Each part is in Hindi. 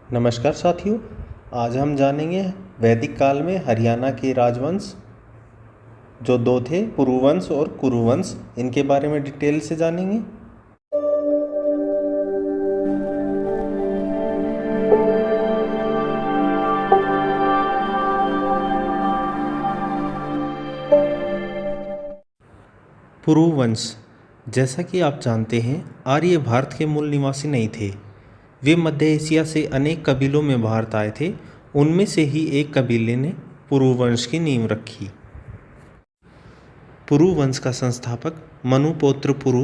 नमस्कार साथियों। आज हम जानेंगे वैदिक काल में हरियाणा के राजवंश जो दो थे, पुरुवंश और कुरुवंश, इनके बारे में डिटेल से जानेंगे। पुरुवंश, जैसा कि आप जानते हैं, आर्य भारत के मूल निवासी नहीं थे। वे मध्य एशिया से अनेक कबीलों में भारत आए थे। उनमें से ही एक कबीले ने पुरुवंश की नींव रखी। पुरुवंश का संस्थापक मनुपौत्र पुरु,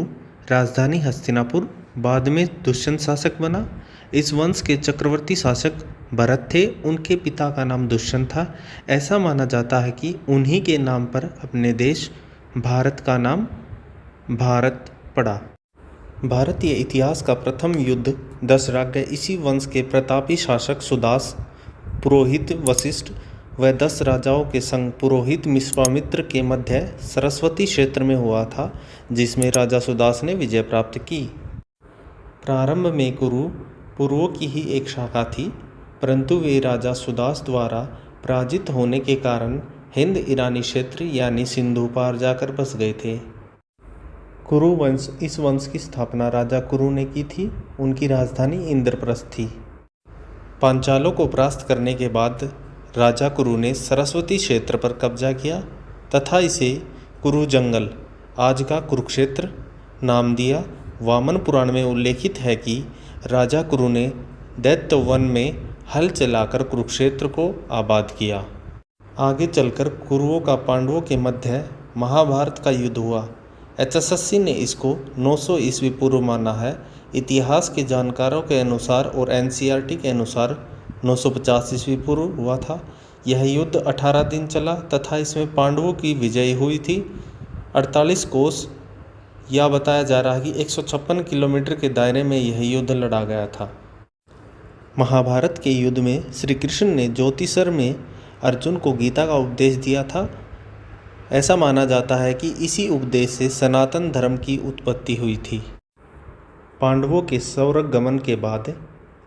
राजधानी हस्तिनापुर, बाद में दुष्यंत शासक बना। इस वंश के चक्रवर्ती शासक भरत थे। उनके पिता का नाम दुष्यंत था। ऐसा माना जाता है कि उन्हीं के नाम पर अपने देश भारत का नाम भारत पड़ा। भारतीय इतिहास का प्रथम युद्ध दशराज्य इसी वंश के प्रतापी शासक सुदास, पुरोहित वशिष्ठ व 10 राजाओं के संग पुरोहित विश्वामित्र के मध्य सरस्वती क्षेत्र में हुआ था, जिसमें राजा सुदास ने विजय प्राप्त की। प्रारंभ में कुरु पुरुओं की ही एक शाखा थी, परंतु वे राजा सुदास द्वारा पराजित होने के कारण हिंद ईरानी क्षेत्र यानी सिंधु पार जाकर बस गए थे। कुरु वंश, इस वंश की स्थापना राजा कुरु ने की थी। उनकी राजधानी इंद्रप्रस्थ थी। पांचालों को परास्त करने के बाद राजा कुरु ने सरस्वती क्षेत्र पर कब्जा किया तथा इसे कुरु जंगल, आज का कुरुक्षेत्र, नाम दिया। वामन पुराण में उल्लेखित है कि राजा कुरु ने दैत्य वन में हल चलाकर कुरुक्षेत्र को आबाद किया। आगे चलकर कुरुओं का पांडवों के मध्य महाभारत का युद्ध हुआ। एचएसएससी ने इसको 900 ईस्वी पूर्व माना है। इतिहास के जानकारों के अनुसार और एनसीईआरटी के अनुसार 950 ईस्वी पूर्व हुआ था। यह युद्ध 18 दिन चला तथा इसमें पांडवों की विजय हुई थी। 48 कोस या बताया जा रहा है कि 156 किलोमीटर के दायरे में यह युद्ध लड़ा गया था। महाभारत के युद्ध में श्री कृष्ण ने ज्योतिषर में अर्जुन को गीता का उपदेश दिया था। ऐसा माना जाता है कि इसी उपदेश से सनातन धर्म की उत्पत्ति हुई थी। पांडवों के स्वर्ग गमन के बाद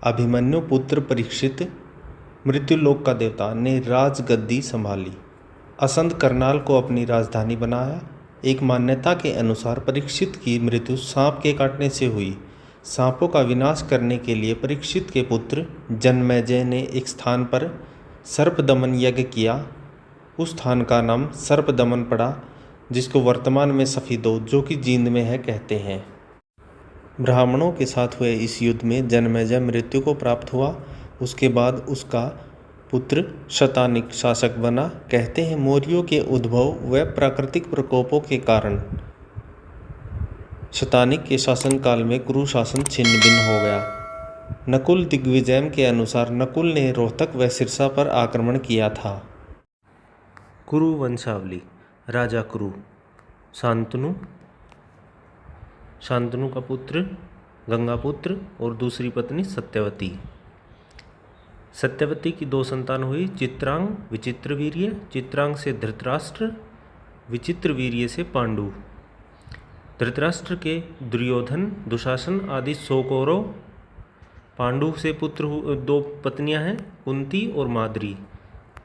अभिमन्यु पुत्र परीक्षित, मृत्युलोक का देवता, ने राजगद्दी संभाली। असंध करनाल को अपनी राजधानी बनाया। एक मान्यता के अनुसार परीक्षित की मृत्यु सांप के काटने से हुई। सांपों का विनाश करने के लिए परीक्षित के पुत्र जन्मेजय ने एक स्थान पर सर्पदमन यज्ञ किया। उस स्थान का नाम सर्पदमन पड़ा, जिसको वर्तमान में सफीदो, जो कि जींद में है, कहते हैं। ब्राह्मणों के साथ हुए इस युद्ध में जन्मेजय मृत्यु को प्राप्त हुआ। उसके बाद उसका पुत्र शतानिक शासक बना। कहते हैं मौर्यों के उद्भव व प्राकृतिक प्रकोपों के कारण शतानिक के शासनकाल में कुरु शासन छिन्न भिन्न हो गया। नकुल दिग्विजय के अनुसार नकुल ने रोहतक व सिरसा पर आक्रमण किया था। कुरु वंशावली। राजा कुरु शांतनु, शांतनु का पुत्र गंगापुत्र और दूसरी पत्नी सत्यवती। सत्यवती की 2 संतान हुई, चित्रांग, विचित्रवीर्य। चित्रांग से धृतराष्ट्र, विचित्रवीर्य से पांडु। धृतराष्ट्र के दुर्योधन, दुशासन आदि 100 कौरव। पांडु से पुत्र 2 पत्नियां हैं, कुंती और माद्री।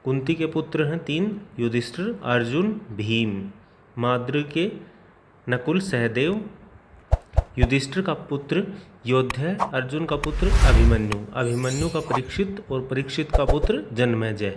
कुंती के पुत्र हैं 3, युधिष्ठिर, अर्जुन, भीम। माद्री के नकुल, सहदेव। युधिष्ठिर का पुत्र योद्धा, अर्जुन का पुत्र अभिमन्यु, अभिमन्यु का परीक्षित और परीक्षित का पुत्र जन्मेजय।